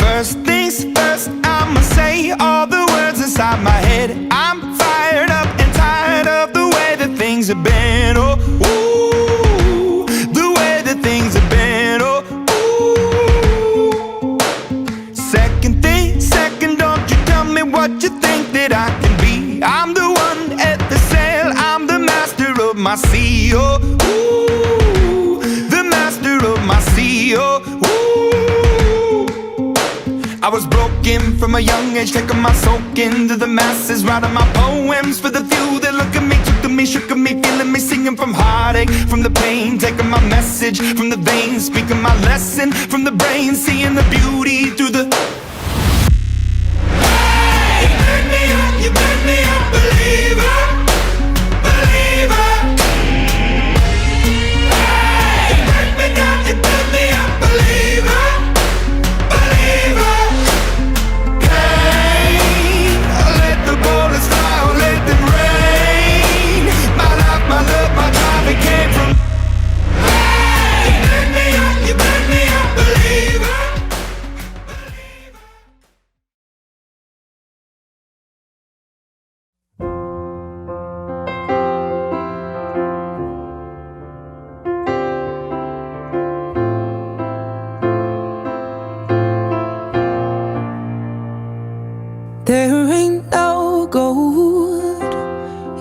First things first, I'ma say all the words inside my head. I'm fired up and tired of the way that things have been. Oh, ooh, the way that things have been. Oh, ooh. Second thing, second, don't you tell me what you think that I can be. I'm the one at the sail, I'm the master of my sea. Oh, ooh, the master of my sea. Oh, ooh. I was broken from a young age, taking my soak into the masses, writing my poems for the few that look at me, took to me, shook at me, feeling me, singing from heartache, from the pain, taking my message from the veins, speaking my lesson from the brain, seeing the beauty through the... Hey, you burn me up, believer, believer. Hey, you burn me down, you burn me up, believer, believer. There ain't no gold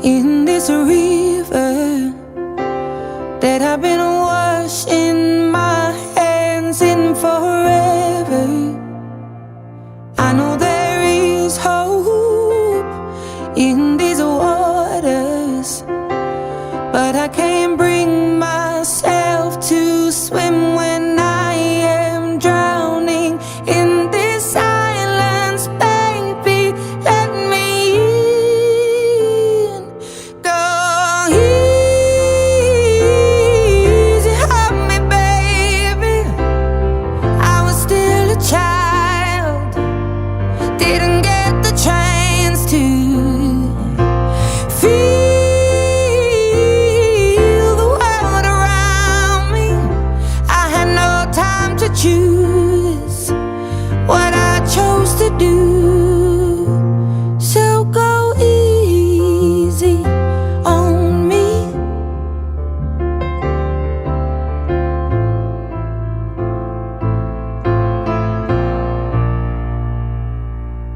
in this river that I've been washing my hands in forever. I know there is hope in these waters, but I can't bring myself to swim when I am drowning in this silence. Baby, let me in. Go easy on me, baby. I was still a child, didn't get the chance to feel the world around me. I had no time to choose what I chose to do. So go easy on me.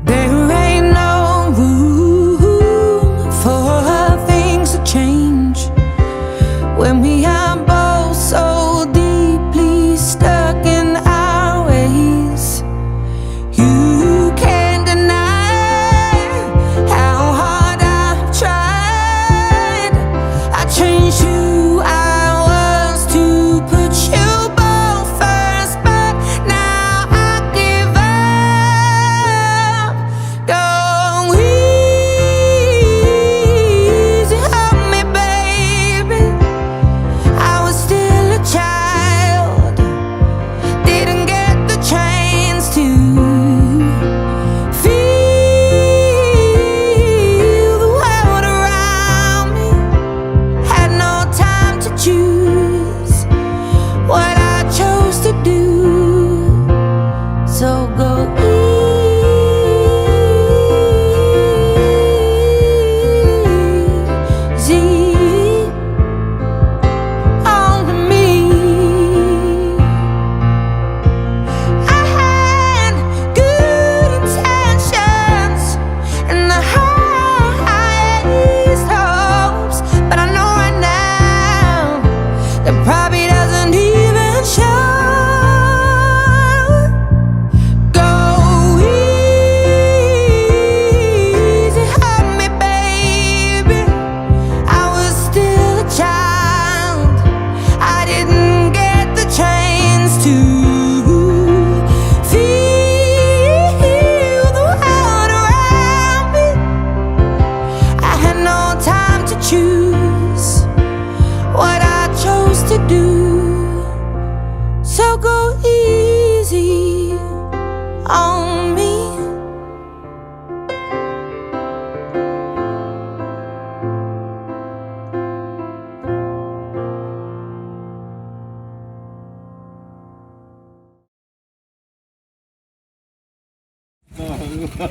There ain't no room for things to change when we are both so deeply stuck in our ways. You can't deny how hard I've tried. I changed who I was to put you both first, but now I give up. Go easy on me, baby. I was still a child, didn't get the chance to feel the world around me. Had no time to choose what I chose to do. So go easy on me. I had good intentions and the highest hopes, but I know right now that probably doesn't even show. Go easy on me, baby. I was still a child, I didn't get the chance to feel the world around me. I had no time to choose what I chose to do. So go easy on me. 아,